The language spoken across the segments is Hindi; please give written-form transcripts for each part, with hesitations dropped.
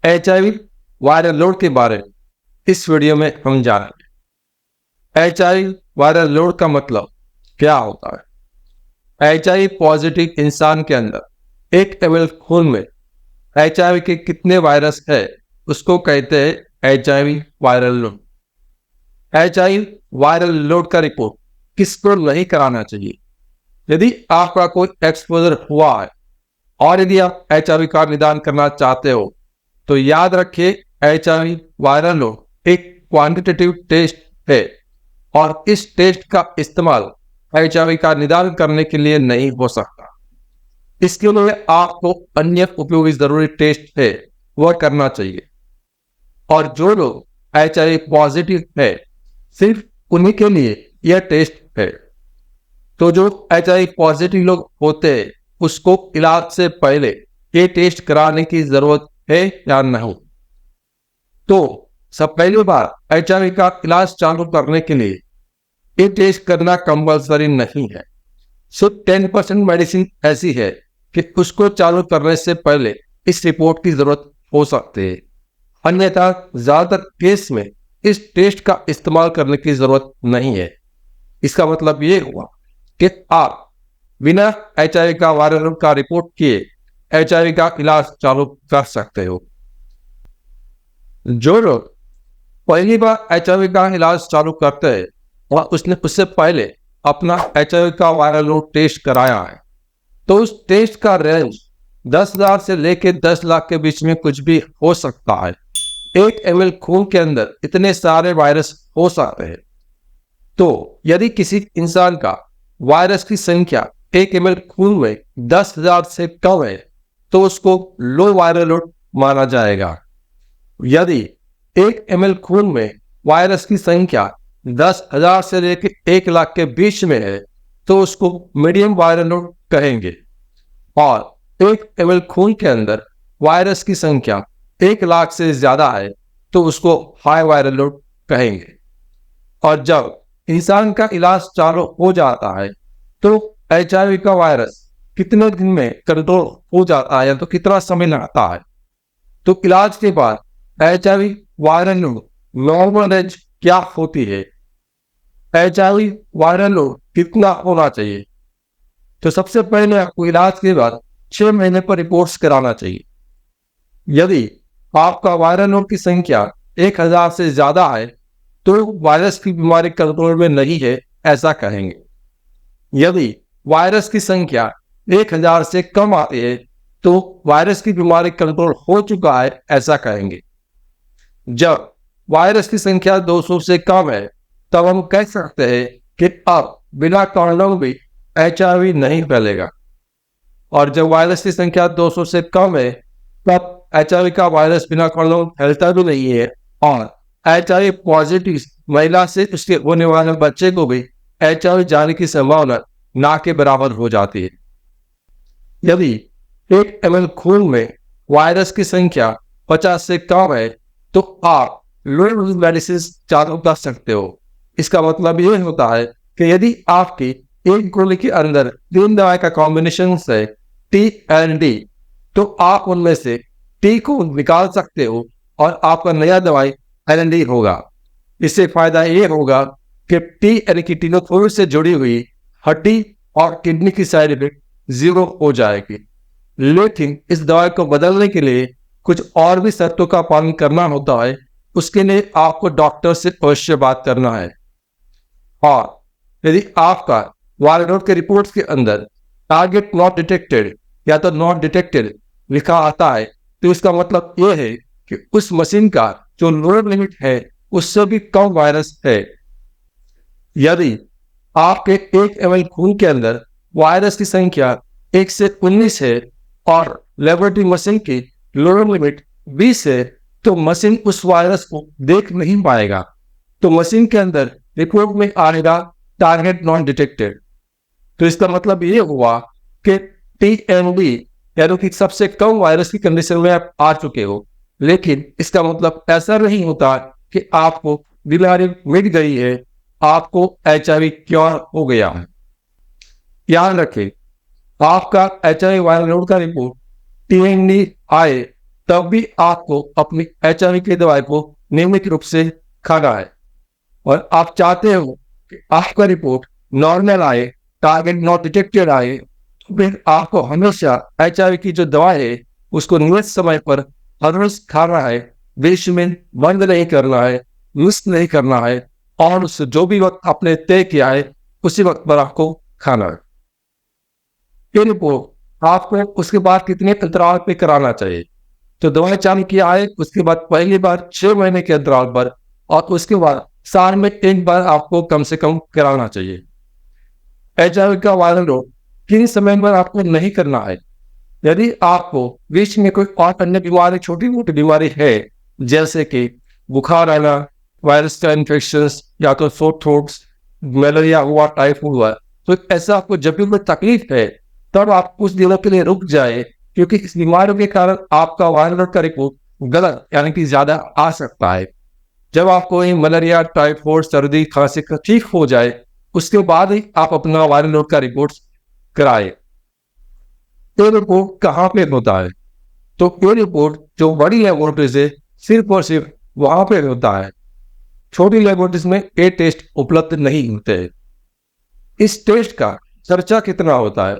HIV वायरल लोड के बारे में इस वीडियो में हम जानेंगे। HIV वायरल लोड का मतलब क्या होता है। HIV पॉजिटिव इंसान के अंदर 1 ml खून में HIV के कितने वायरस है उसको कहते हैं HIV viral load. HIV viral load का रिपोर्ट किसको नहीं कराना चाहिए? यदि आपका कोई एक्सपोजर हुआ है और यदि आप HIV का निदान करना चाहते हो तो याद रखिए, HIV वायरल लोड एक क्वांटिटेटिव टेस्ट है और इस टेस्ट का इस्तेमाल HIV का निदान करने के लिए नहीं हो सकता। इसके लिए आपको अन्य उपयोगी जरूरी टेस्ट है वह करना चाहिए। और जो लोग HIV पॉजिटिव है सिर्फ उन्हीं के लिए यह टेस्ट है। तो जो HIV पॉजिटिव लोग होते हैं उसको इलाज से पहले ये टेस्ट कराने की जरूरत है या नहीं? तो सब पहली बार HIV का इलाज चालू करने के लिए ये टेस्ट करना कंपल्सरी नहीं है। सिर्फ 10% मेडिसिन ऐसी है कि उसको चालू करने से पहले इस रिपोर्ट की जरूरत हो सकती है। अन्यथा ज्यादातर केस में इस टेस्ट का इस्तेमाल करने की जरूरत नहीं है। इसका मतलब ये हुआ कि आप बिना HIV का वायरल लोड का रिपोर्ट किए HIV का इलाज चालू कर सकते हो। जो लोग पहली बार HIV का इलाज चालू करते हैं और उससे पहले अपना HIV का वायरल लोड टेस्ट कराया है तो उस टेस्ट का रेंज 10,000 से लेकर 10 लाख के बीच में कुछ भी हो सकता है। 1 ml खून के अंदर इतने सारे वायरस हो सकते हैं। तो यदि किसी इंसान का वायरस की संख्या 1 ml खून में 10,000 से कम है तो उसको लो वायरल लोड माना जाएगा। यदि 1 ml खून में वायरस की संख्या 10,000 से लेकर 1 लाख के बीच में है तो उसको मीडियम वायरल लोड कहेंगे। और 1 ml खून के अंदर वायरस की संख्या 1 लाख से ज्यादा है तो उसको हाई वायरल लोड कहेंगे। और जब इंसान का इलाज चालू हो जाता है तो HIV का वायरस कितने दिन में कंट्रोल हो जाता है तो कितना समय लगता है, तो इलाज के बाद HIV viral load normal range क्या होती है, HIV वायरल लोड कितना होना चाहिए? तो सबसे पहले आपको इलाज के बाद 6 महीने पर रिपोर्ट्स कराना चाहिए। यदि आपका वायरल लोड की संख्या 1,000 से ज्यादा है तो वायरस की बीमारी कंट्रोल में नहीं है ऐसा कहेंगे। यदि वायरस की संख्या 1,000 से कम आती है तो वायरस की बीमारी कंट्रोल हो चुका है ऐसा कहेंगे। जब वायरस की संख्या 200 से कम है तब हम कह सकते हैं कि अब बिना कॉन्डोम भी HIV नहीं फैलेगा। और जब वायरस की संख्या 200 से कम है तब HIV का वायरस बिना कॉन्डोम फैलता भी नहीं है और HIV पॉजिटिव महिला से उसके होने वाले बच्चे को भी HIV जाने की संभावना ना के बराबर हो जाती है। यदि 1 ml खून में वायरस की संख्या 50 से कम है तो आप लो डोज मेडिसिन चालू कर सकते हो। इसका मतलब यह होता है कि यदि आपकी एक गोली के अंदर 3 दवाई का कॉम्बिनेशन है T and D तो आप उनमें से T को निकाल सकते हो और आपका नया दवाई LND होगा। इससे फायदा ये होगा कि T यानी कि टीनोथोर से जुड़ी हुई हड्डी और किडनी की साइड इफेक्ट 0 हो जाएगी। लेकिन इस दवाई को बदलने के लिए कुछ और भी शर्तों का पालन करना होता है। उसके लिए आपको डॉक्टर से अवश्य बात करना है। और यदि आपका वायरल लोड के रिपोर्ट्स के अंदर टारगेट नॉट डिटेक्टेड या तो नॉट डिटेक्टेड लिखा आता है तो इसका मतलब यह है कि उस मशीन का जो लोड लिमिट है उससे भी कम वायरस है। यदि आपके 1 ml खून के अंदर वायरस की संख्या 1 से 19 है और लेबोरेटरी मशीन की लोड लिमिट 20 है तो मशीन उस वायरस को देख नहीं पाएगा, तो मशीन के अंदर रिपोर्ट में आएगा टारगेट नॉट डिटेक्टेड। तो इसका मतलब ये हुआ कि TND यानी कि सबसे कम वायरस की कंडीशन में आप आ चुके हो। लेकिन इसका मतलब ऐसा नहीं होता कि आपको बीमारी मिट गई है, आपको HIV क्योर हो गया है। याद रखें, आपका HIV वायरल लोड का रिपोर्ट TND आए तब भी आपको अपनी HIV की दवाई को नियमित रूप से खाना है। और आप चाहते हो कि आपका रिपोर्ट नॉर्मल आए, टारगेट नॉट डिटेक्टेड आए, तो फिर आपको हमेशा HIV की जो दवा है उसको नियत समय पर हर रोज खाना है, बीच में बंद नहीं करना है, मिस नहीं करना है, और उससे जो भी वक्त आपने तय किया है उसी वक्त पर आपको खाना है। फिर रिपोर्ट आपको उसके बाद कितने अंतराल पे कराना चाहिए। तो दवाई चालू किया है उसके बाद पहली बार 6 महीने के अंतराल पर, और उसके बाद साल में एक बार आपको कम से कम कराना चाहिए। HIV का वायरल रोग किन समय पर आपको नहीं करना है। यदि आपको बीच में कोई और अन्य बीमारी, छोटी मोटी बीमारी है, जैसे कि बुखार आना, वायरस का इन्फेक्शन, या तो सोर थ्रोट्स, मलेरिया हुआ, टाइफाइड हुआ, तो ऐसा आपको जब भी कोई तकलीफ है तब आप कुछ दिनों के लिए रुक जाए, क्योंकि इस बीमारी के कारण आपका वायरल का रिपोर्ट गलत यानी कि ज्यादा आ सकता है। जब आपको ये मलेरिया, टाइफाइड, सर्दी, खांसी का ठीक हो जाए उसके बाद ही आप अपना वायरल लोड का रिपोर्ट कराए। ये रिपोर्ट कहाँ पे होता है? तो ये रिपोर्ट जो बड़ी लेबोरेटरीज है सिर्फ और सिर्फ वहां पे होता है। छोटी लेबोरेटरीज में ये टेस्ट उपलब्ध नहीं होते हैं। इस टेस्ट का खर्चा कितना होता है?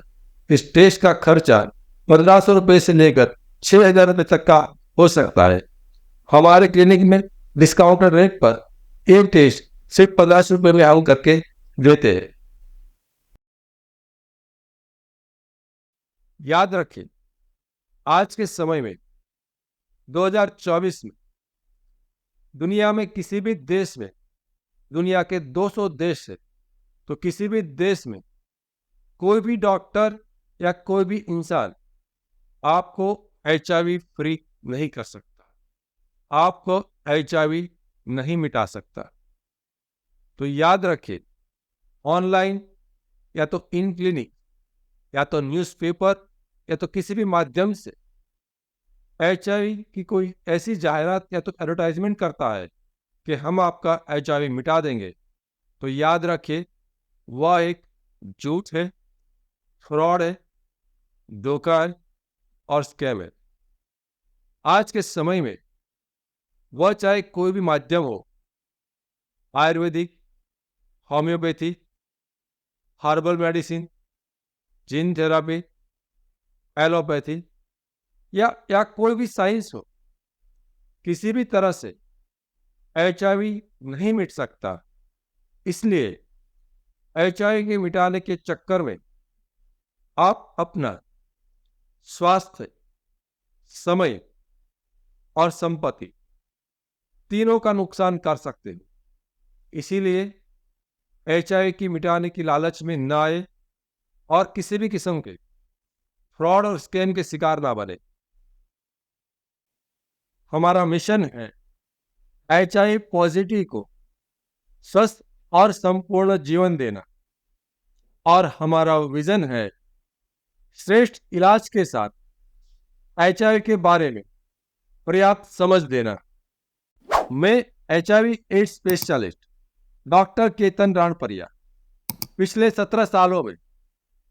इस टेस्ट का खर्चा 1500 रुपए से लेकर 6000 रुपए तक का हो सकता है। हमारे क्लिनिक में डिस्काउंटेड रेट पर एक टेस्ट सिर्फ 1500 रुपए में हम करके देते हैं। याद रखें, आज के समय में 2024 में दुनिया में किसी भी देश में, दुनिया के 200 देश है, तो किसी भी देश में कोई भी डॉक्टर या कोई भी इंसान आपको HIV फ्री नहीं कर सकता, आपको HIV नहीं मिटा सकता। तो याद रखें, ऑनलाइन या तो इन क्लिनिक या तो न्यूज़पेपर या तो किसी भी माध्यम से HIV की कोई ऐसी जाहिरात या तो एडवर्टाइजमेंट करता है कि हम आपका HIV मिटा देंगे, तो याद रखिए वह एक झूठ है, फ्रॉड है, धोखा है और स्कैम है। आज के समय में वह चाहे कोई भी माध्यम हो, Ayurvedic, homeopathy, herbal medicine, gene therapy, allopathy या कोई भी साइंस हो, किसी भी तरह से HIV नहीं मिट सकता। इसलिए HIV के मिटाने के चक्कर में आप अपना स्वास्थ्य, समय और संपत्ति तीनों का नुकसान कर सकते हो। इसीलिए HIV की मिटाने की लालच में ना आए और किसी भी किस्म के फ्रॉड और स्कैम के शिकार ना बने। हमारा मिशन है HIV पॉजिटिव को स्वस्थ और संपूर्ण जीवन देना, और हमारा विजन है श्रेष्ठ इलाज के साथ HIV के बारे में पर्याप्त समझ देना। मैं HIV AIDS specialist doctor Ketan Ranpariya पिछले 17 सालों में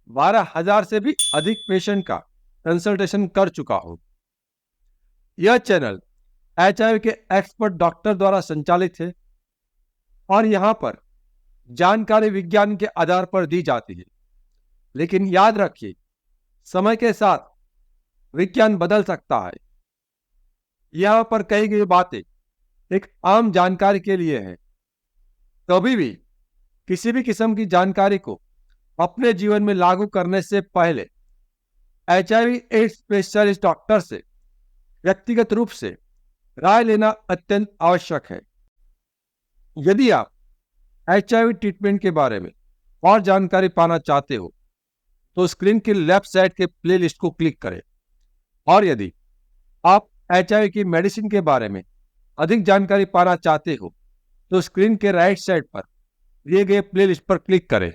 12,000 से भी अधिक पेशेंट का कंसल्टेशन कर चुका हूं। यह चैनल HIV के एक्सपर्ट डॉक्टर द्वारा संचालित है और यहां पर जानकारी विज्ञान के आधार पर दी जाती है। लेकिन याद रखिए, समय के साथ विज्ञान बदल सकता है। यहां पर कही गई बातें एक आम जानकारी के लिए है। कभी भी किसी भी किस्म की जानकारी को अपने जीवन में लागू करने से पहले HIV एड्स स्पेशलिस्ट डॉक्टर से व्यक्तिगत रूप से राय लेना अत्यंत आवश्यक है। यदि आप HIV ट्रीटमेंट के बारे में और जानकारी पाना चाहते हो तो स्क्रीन की लेफ्ट साइड के प्लेलिस्ट को क्लिक करें, और यदि आप HIV की मेडिसिन के बारे में अधिक जानकारी पाना चाहते हो तो स्क्रीन के राइट साइड पर दिए गए प्लेलिस्ट पर क्लिक करें।